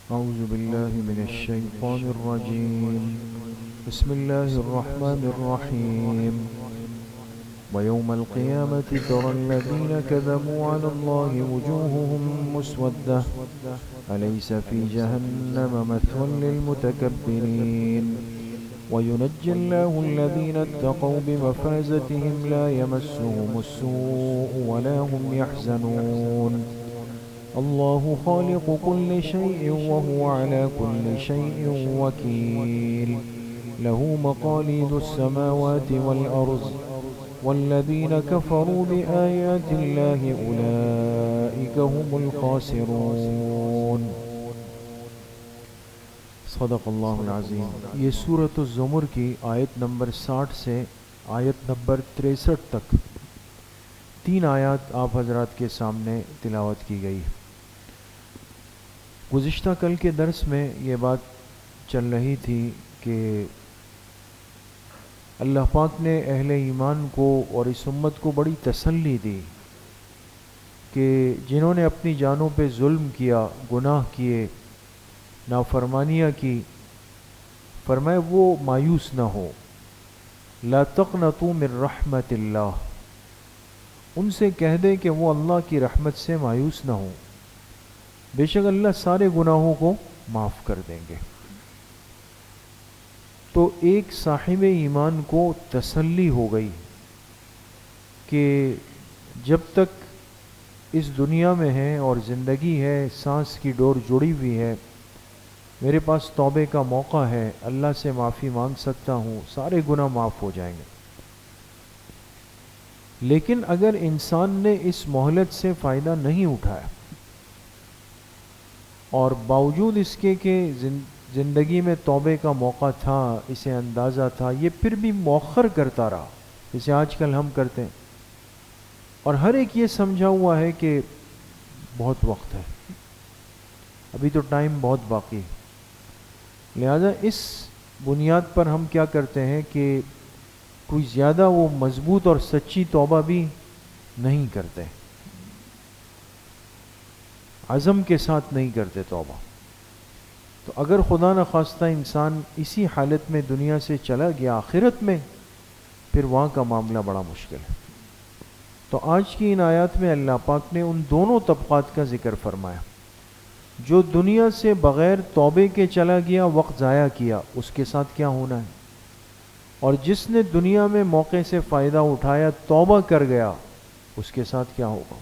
أعوذ بالله من الشيطان الرجيم. بسم الله الرحمن الرحيم. ويوم القيامة ترى الذين كذبوا على الله وجوههم مسودة أليس في جهنم مثوى للمتكبرين وينجي الله الذين اتقوا بمفازتهم لا يمسهم السوء ولا هم يحزنون الله خالق كل شيء وهو على كل شيء وكيل له مقاليد السماوات والأرض والذين كفروا بآيات الله أولئك هم الخاسرون. صدق اللہ العظیم. یہ سورۃ الزمر کی آیت نمبر 60 سے آیت نمبر 63 تک 3 آیات آپ حضرات کے سامنے تلاوت کی گئی. گزشتہ کل کے درس میں یہ بات چل رہی تھی کہ اللہ پاک نے اہل ایمان کو اور اس امت کو بڑی تسلی دی کہ جنہوں نے اپنی جانوں پہ ظلم کیا، گناہ کیے، نافرمانیاں کی، فرمائے وہ مایوس نہ ہو. لا تقنطوا من رحمت اللہ، ان سے کہہ دے کہ وہ اللہ کی رحمت سے مایوس نہ ہو، بے شک اللہ سارے گناہوں کو معاف کر دیں گے. تو ایک صاحب ایمان کو تسلی ہو گئی کہ جب تک اس دنیا میں ہے اور زندگی ہے، سانس کی ڈور جڑی ہوئی ہے، میرے پاس توبے کا موقع ہے، اللہ سے معافی مانگ سکتا ہوں، سارے گناہ معاف ہو جائیں گے. لیکن اگر انسان نے اس مہلت سے فائدہ نہیں اٹھایا اور باوجود اس کے کہ زندگی میں توبے کا موقع تھا، اسے اندازہ تھا، یہ پھر بھی مؤخر کرتا رہا جیسے آج کل ہم کرتے ہیں، اور ہر ایک یہ سمجھا ہوا ہے کہ بہت وقت ہے، ابھی تو ٹائم بہت باقی، لہذا اس بنیاد پر ہم کیا کرتے ہیں کہ کوئی زیادہ وہ مضبوط اور سچی توبہ بھی نہیں کرتے، عزم کے ساتھ نہیں کرتے توبہ. تو اگر خدا نخواستہ انسان اسی حالت میں دنیا سے چلا گیا آخرت میں، پھر وہاں کا معاملہ بڑا مشکل ہے. تو آج کی ان آیات میں اللہ پاک نے ان دونوں طبقات کا ذکر فرمایا. جو دنیا سے بغیر توبے کے چلا گیا، وقت ضائع کیا، اس کے ساتھ کیا ہونا ہے، اور جس نے دنیا میں موقع سے فائدہ اٹھایا، توبہ کر گیا، اس کے ساتھ کیا ہوگا.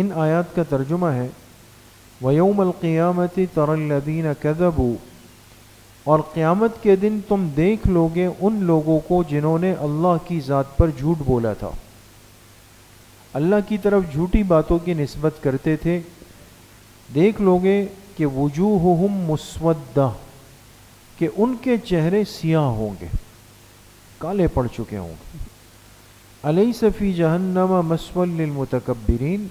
ان آیات کا ترجمہ ہے وَيَوْمَ الْقِيَامَةِ تَرَى الَّذِينَ كَذَبُوا، اور قیامت کے دن تم دیکھ لوگے ان لوگوں کو جنہوں نے اللہ کی ذات پر جھوٹ بولا تھا، اللہ کی طرف جھوٹی باتوں کی نسبت کرتے تھے. دیکھ لوگے کہ وجوہہم مسودہ، کہ ان کے چہرے سیاہ ہوں گے، کالے پڑ چکے ہوں گے. الیس فی جہنم مثوی للمتکبرین،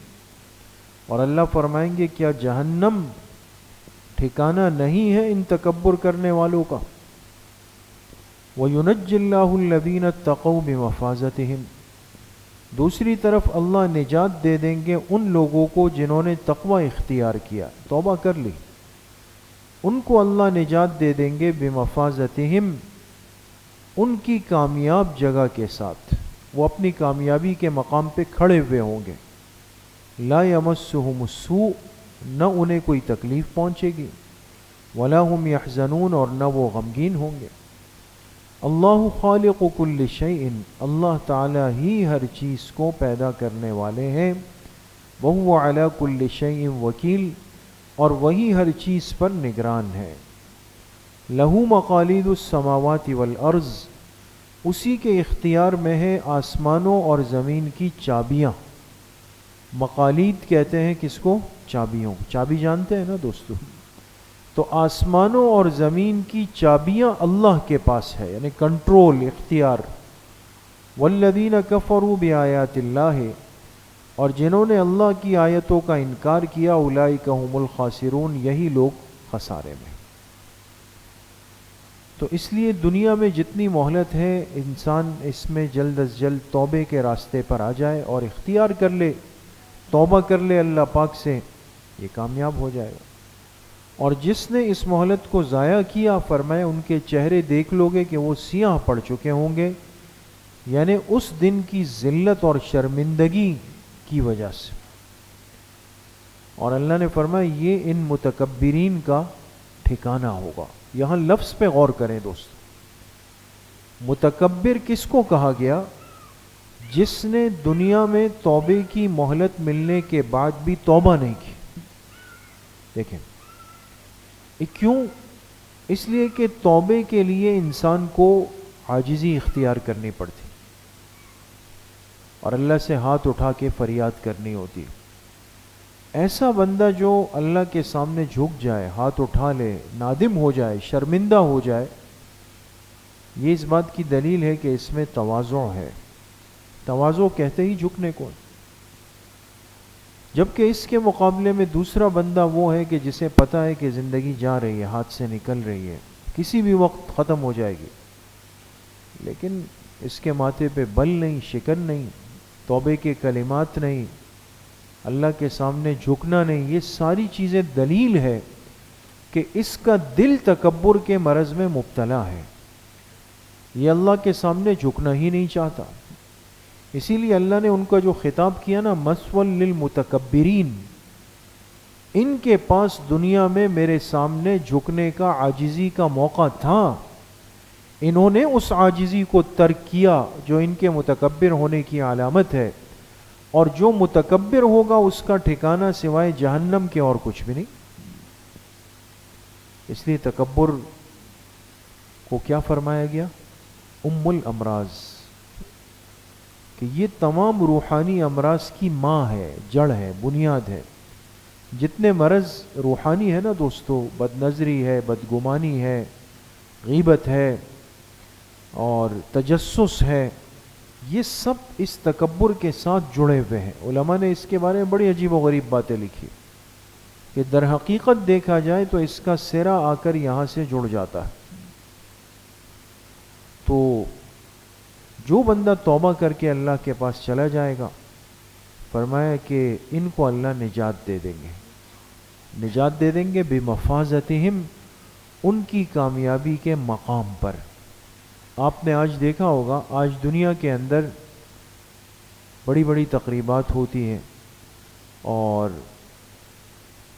اور اللہ فرمائیں گے کیا جہنم ٹھکانہ نہیں ہے ان تکبر کرنے والوں کا. وَيُنَجِّ اللَّهُ الَّذِينَ اتَّقَوْا بِمَفَازَتِهِمْ، دوسری طرف اللہ نجات دے دیں گے ان لوگوں کو جنہوں نے تقوی اختیار کیا، توبہ کر لی، ان کو اللہ نجات دے دیں گے بمفازتہم، ان کی کامیاب جگہ کے ساتھ، وہ اپنی کامیابی کے مقام پہ کھڑے ہوئے ہوں گے. لا یمسہم السوء، نہ انہیں کوئی تکلیف پہنچے گی، ولا ہم یحزنون، اور نہ وہ غمگین ہوں گے. اللہ خالق کل شیء، اللہ تعالی ہی ہر چیز کو پیدا کرنے والے ہیں. وہو علی کل شیء وکیل، اور وہی ہر چیز پر نگران ہے. لہ مقالید السماوات والارض، اسی کے اختیار میں ہے آسمانوں اور زمین کی چابیاں. مقالید کہتے ہیں کس کو؟ چابیوں. چابی جانتے ہیں نا دوستو؟ تو آسمانوں اور زمین کی چابیاں اللہ کے پاس ہے، یعنی کنٹرول، اختیار. والذین کفروا بآیات اللہ، اور جنہوں نے اللہ کی آیتوں کا انکار کیا، اولئک هم الخاسرون، یہی لوگ خسارے میں. تو اس لیے دنیا میں جتنی مہلت ہے، انسان اس میں جلد از جلد توبے کے راستے پر آ جائے اور اختیار کر لے، توبہ کر لے اللہ پاک سے، یہ کامیاب ہو جائے گا. اور جس نے اس مہلت کو ضائع کیا فرمایا ان کے چہرے دیکھ لو گے کہ وہ سیاہ پڑ چکے ہوں گے، یعنی اس دن کی ذلت اور شرمندگی کی وجہ سے۔ اور اللہ نے فرمایا یہ ان متکبرین کا ٹھکانہ ہوگا۔ یہاں لفظ پہ غور کریں دوست، متکبر کس کو کہا گیا؟ جس نے دنیا میں توبے کی مہلت ملنے کے بعد بھی توبہ نہیں کی۔ دیکھیں کیوں؟ اس لیے کہ توبے کے لیے انسان کو عاجزی اختیار کرنی پڑتی اور اللہ سے ہاتھ اٹھا کے فریاد کرنی ہوتی۔ ایسا بندہ جو اللہ کے سامنے جھک جائے، ہاتھ اٹھا لے، نادم ہو جائے، شرمندہ ہو جائے، یہ اس بات کی دلیل ہے کہ اس میں تواضع ہے۔ تواضع کہتے ہی جھکنے کو، جبکہ اس کے مقابلے میں دوسرا بندہ وہ ہے کہ جسے پتہ ہے کہ زندگی جا رہی ہے، ہاتھ سے نکل رہی ہے، کسی بھی وقت ختم ہو جائے گی، لیکن اس کے ماتھے پہ بل نہیں، شکن نہیں، توبے کے کلمات نہیں، اللہ کے سامنے جھکنا نہیں۔ یہ ساری چیزیں دلیل ہے کہ اس کا دل تکبر کے مرض میں مبتلا ہے، یہ اللہ کے سامنے جھکنا ہی نہیں چاہتا۔ اسی لیے اللہ نے ان کا جو خطاب کیا نا، مثول للمتکبرین، ان کے پاس دنیا میں میرے سامنے جھکنے کا، عاجزی کا موقع تھا، انہوں نے اس عاجزی کو ترک کیا جو ان کے متکبر ہونے کی علامت ہے، اور جو متکبر ہوگا اس کا ٹھکانہ سوائے جہنم کے اور کچھ بھی نہیں۔ اس لیے تکبر کو کیا فرمایا گیا؟ ام الامراض، کہ یہ تمام روحانی امراض کی ماں ہے، جڑ ہے، بنیاد ہے۔ جتنے مرض روحانی ہے نا دوستو، بد نظری ہے، بدگمانی ہے، غیبت ہے اور تجسس ہے، یہ سب اس تکبر کے ساتھ جڑے ہوئے ہیں۔ علماء نے اس کے بارے میں بڑی عجیب و غریب باتیں لکھی کہ در حقیقت دیکھا جائے تو اس کا سرا آ کر یہاں سے جڑ جاتا ہے۔ تو جو بندہ توبہ کر کے اللہ کے پاس چلا جائے گا، فرمایا کہ ان کو اللہ نجات دے دیں گے، نجات دے دیں گے بمفازتہم، ان کی کامیابی کے مقام پر۔ آپ نے آج دیکھا ہوگا، آج دنیا کے اندر بڑی بڑی تقریبات ہوتی ہیں اور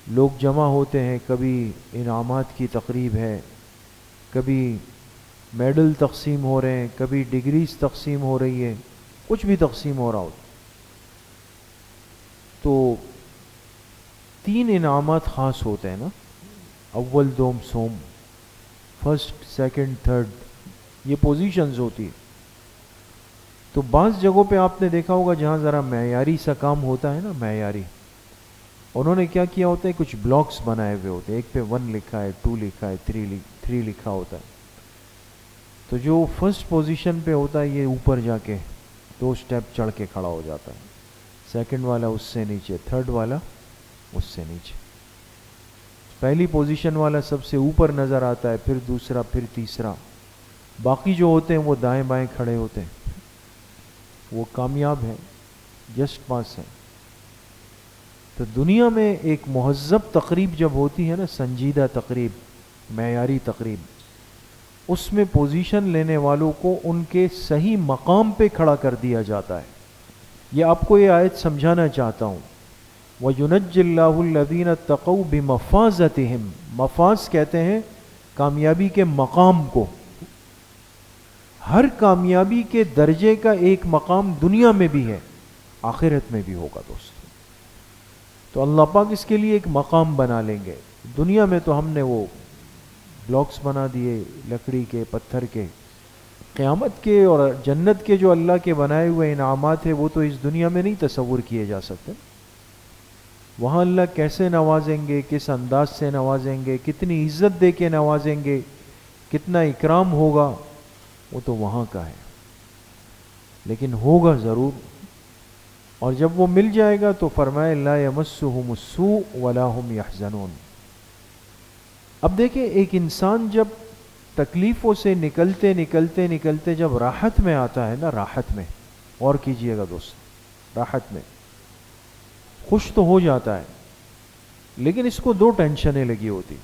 لوگ جمع ہوتے ہیں، کبھی انعامات کی تقریب ہے، کبھی میڈل تقسیم ہو رہے ہیں، کبھی ڈگریز تقسیم ہو رہی ہے، کچھ بھی تقسیم ہو رہا ہو۔ تو 3 انعامات خاص ہوتے ہیں نا، اول، دوم، سوم، فرسٹ، سیکنڈ، تھرڈ، یہ پوزیشنز ہوتی ہے۔ تو بعض جگہوں پہ آپ نے دیکھا ہوگا جہاں ذرا معیاری سا کام ہوتا ہے نا، معیاری، انہوں نے کیا کیا ہوتا ہے، کچھ بلاکس بنائے ہوئے ہوتے ہیں، ایک پہ 1 لکھا ہے، 2 لکھا ہے، 3 لکھا ہوتا ہے۔ تو جو فرسٹ پوزیشن پہ ہوتا ہے یہ اوپر جا کے 2 سٹیپ چڑھ کے کھڑا ہو جاتا ہے، سیکنڈ والا اس سے نیچے، تھرڈ والا اس سے نیچے، پہلی پوزیشن والا سب سے اوپر نظر آتا ہے، پھر دوسرا، پھر تیسرا، باقی جو ہوتے ہیں وہ دائیں بائیں کھڑے ہوتے ہیں، وہ کامیاب ہیں، جسٹ پاس ہیں۔ تو دنیا میں ایک مہذب تقریب جب ہوتی ہے نا، سنجیدہ تقریب، معیاری تقریب، اس میں پوزیشن لینے والوں کو ان کے صحیح مقام پہ کھڑا کر دیا جاتا ہے۔ یہ آپ کو یہ آیت سمجھانا چاہتا ہوں، وَيُنَجِّ اللَّهُ الَّذِينَ اتَّقَوْا بِمَفَازَتِهِمْ، مفاز کہتے ہیں کامیابی کے مقام کو۔ ہر کامیابی کے درجے کا ایک مقام دنیا میں بھی ہے، آخرت میں بھی ہوگا دوست۔ تو اللہ پاک اس کے لیے ایک مقام بنا لیں گے۔ دنیا میں تو ہم نے وہ بلاکس بنا دیے لکڑی کے، پتھر کے، قیامت کے اور جنت کے جو اللہ کے بنائے ہوئے انعامات ہیں وہ تو اس دنیا میں نہیں تصور کیے جا سکتے۔ وہاں اللہ کیسے نوازیں گے، کس انداز سے نوازیں گے، کتنی عزت دے کے نوازیں گے، کتنا اکرام ہوگا، وہ تو وہاں کا ہے، لیکن ہوگا ضرور۔ اور جب وہ مل جائے گا تو فرمائے لا یمسہم السوء ولا ہم یحزنون۔ اب دیکھیں، ایک انسان جب تکلیفوں سے نکلتے نکلتے نکلتے جب راحت میں آتا ہے نا، راحت میں، اور کیجئے گا دوست، راحت میں خوش تو ہو جاتا ہے، لیکن اس کو دو ٹینشنیں لگی ہوتی.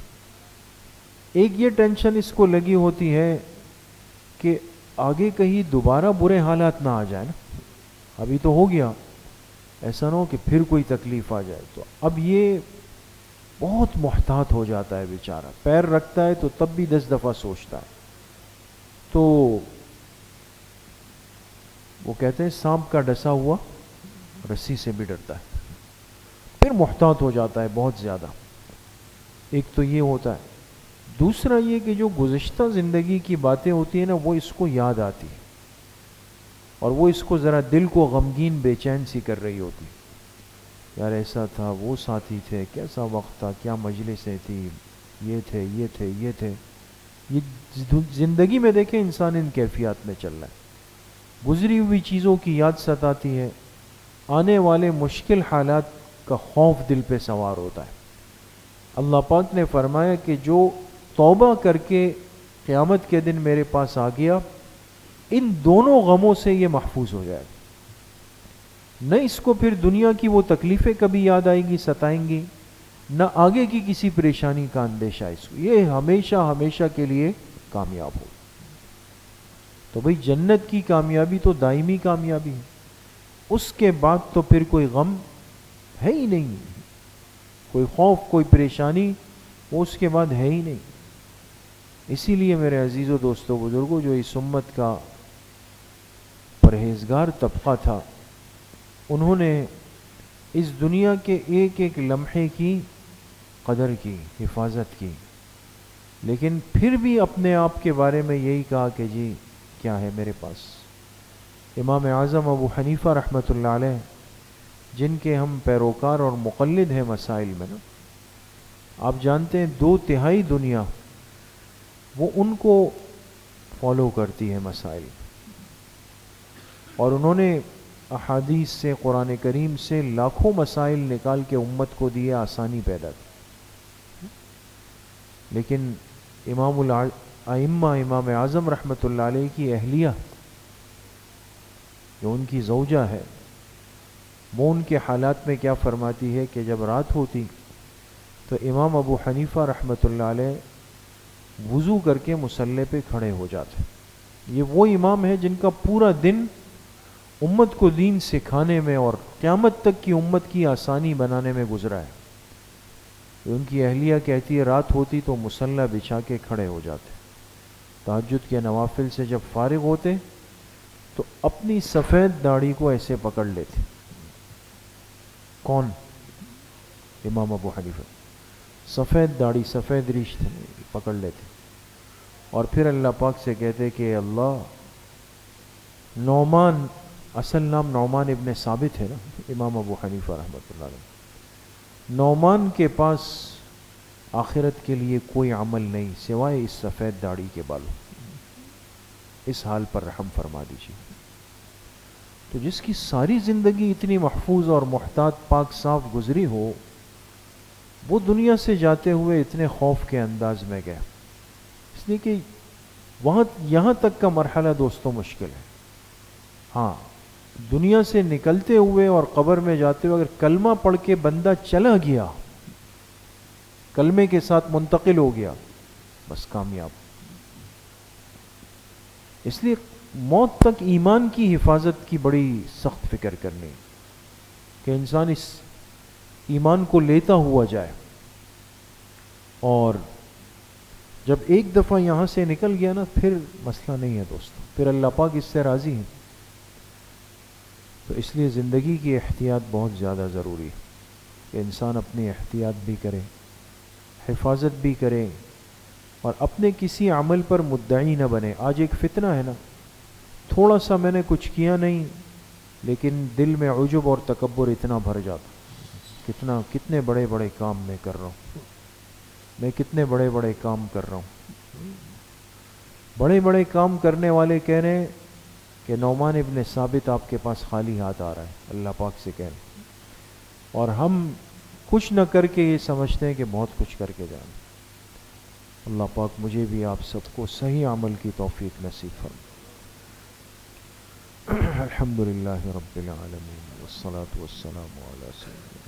ایک یہ ٹینشن اس کو لگی ہوتی ہے کہ آگے کہیں دوبارہ برے حالات نہ آ جائیں نا, ابھی تو ہو گیا, ایسا نہ ہو کہ پھر کوئی تکلیف آ جائے. تو اب یہ بہت محتاط ہو جاتا ہے بیچارہ, پیر رکھتا ہے تو تب بھی 10 دفعہ سوچتا ہے. تو وہ کہتے ہیں سانپ کا ڈسا ہوا رسی سے بھی ڈرتا ہے. پھر محتاط ہو جاتا ہے بہت زیادہ. ایک تو یہ ہوتا ہے. دوسرا یہ کہ جو گزشتہ زندگی کی باتیں ہوتی ہیں نا, وہ اس کو یاد آتی ہیں, اور وہ اس کو ذرا دل کو غمگین بے چین سی کر رہی ہوتی. یار ایسا تھا, وہ ساتھی تھے, کیسا وقت تھا, کیا مجلسیں تھی, یہ تھے یہ تھے یہ تھے. یہ زندگی میں دیکھیں انسان ان کیفیات میں چل رہا ہے. گزری ہوئی چیزوں کی یاد ستاتی ہے, آنے والے مشکل حالات کا خوف دل پہ سوار ہوتا ہے. اللہ پاک نے فرمایا کہ جو توبہ کر کے قیامت کے دن میرے پاس آ گیا, ان دونوں غموں سے یہ محفوظ ہو جائے. نہ اس کو پھر دنیا کی وہ تکلیفیں کبھی یاد آئیں گی, ستائیں گی, نہ آگے کی کسی پریشانی کا اندیشہ اس کو. یہ ہمیشہ ہمیشہ کے لیے کامیاب ہو. تو بھئی جنت کی کامیابی تو دائمی کامیابی ہے, اس کے بعد تو پھر کوئی غم ہے ہی نہیں, کوئی خوف کوئی پریشانی وہ اس کے بعد ہے ہی نہیں. اسی لیے میرے عزیز و دوستو بزرگوں, جو اس امت کا پرہیزگار طبقہ تھا, انہوں نے اس دنیا کے ایک ایک لمحے کی قدر کی, حفاظت کی, لیکن پھر بھی اپنے آپ کے بارے میں یہی کہا کہ جی کیا ہے میرے پاس. امام اعظم ابو حنیفہ رحمۃ اللہ علیہ, جن کے ہم پیروکار اور مقلد ہیں مسائل میں نا, آپ جانتے ہیں 2/3 دنیا وہ ان کو فالو کرتی ہے مسائل, اور انہوں نے احادیث سے, قرآن کریم سے لاکھوں مسائل نکال کے امت کو دیے, آسانی پیدا کی. لیکن امام الائمہ امام اعظم رحمۃ اللہ علیہ کی اہلیہ, جو ان کی زوجہ ہے, وہ ان کے حالات میں کیا فرماتی ہے کہ جب رات ہوتی تو امام ابو حنیفہ رحمۃ اللہ علیہ وضو کر کے مصلی پہ کھڑے ہو جاتے. یہ وہ امام ہے جن کا پورا دن امت کو دین سکھانے میں اور قیامت تک کی امت کی آسانی بنانے میں گزرا ہے. ان کی اہلیہ کہتی ہے رات ہوتی تو مصلی بچھا کے کھڑے ہو جاتے, تہجد کے نوافل سے جب فارغ ہوتے تو اپنی سفید داڑھی کو ایسے پکڑ لیتے. کون؟ امام ابو حنیفہ. سفید داڑھی سفید ریش پکڑ لیتے, اور پھر اللہ پاک سے کہتے کہ اللہ, نعمان, اصل نام نعمان ابن ثابت ہے نا امام ابو حنیفہ رحمۃ اللہ علیہ, نعمان کے پاس آخرت کے لیے کوئی عمل نہیں سوائے اس سفید داڑھی کے بالوں, اس حال پر رحم فرما دیجیے. تو جس کی ساری زندگی اتنی محفوظ اور محتاط پاک صاف گزری ہو, وہ دنیا سے جاتے ہوئے اتنے خوف کے انداز میں گیا, اس لیے کہ وہاں یہاں تک کا مرحلہ دوستوں مشکل ہے. ہاں, دنیا سے نکلتے ہوئے اور قبر میں جاتے ہوئے اگر کلمہ پڑھ کے بندہ چلا گیا, کلمے کے ساتھ منتقل ہو گیا, بس کامیاب. اس لیے موت تک ایمان کی حفاظت کی بڑی سخت فکر کرنی, کہ انسان اس ایمان کو لیتا ہوا جائے, اور جب ایک دفعہ یہاں سے نکل گیا نا, پھر مسئلہ نہیں ہے دوستو, پھر اللہ پاک اس سے راضی ہیں. تو اس لیے زندگی کی احتیاط بہت زیادہ ضروری ہے, کہ انسان اپنی احتیاط بھی کرے, حفاظت بھی کرے, اور اپنے کسی عمل پر مدعی نہ بنے. آج ایک فتنہ ہے نا, تھوڑا سا میں نے کچھ کیا نہیں, لیکن دل میں عجب اور تکبر اتنا بھر جاتا, کتنے بڑے بڑے کام میں کر رہا ہوں, میں کتنے بڑے بڑے کام کر رہا ہوں. بڑے بڑے کام کرنے والے کہہ رہے ہیں کہ نعمان ابن ثابت آپ کے پاس خالی ہاتھ آ رہا ہے, اللہ پاک سے کہہ رہے ہیں, اور ہم کچھ نہ کر کے یہ سمجھتے ہیں کہ بہت کچھ کر کے جائیں. اللہ پاک مجھے بھی آپ سب کو صحیح عمل کی توفیق نصیب فرمائے. الحمدللہ رب العالمین والصلاة والسلام علی سیدنا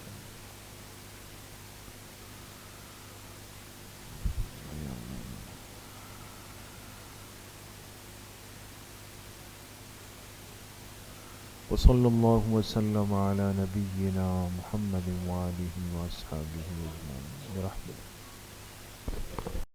وصلی اللہ وسلم علی نبینا محمد وآلہ وصحبہ اجمعین برحمتہ.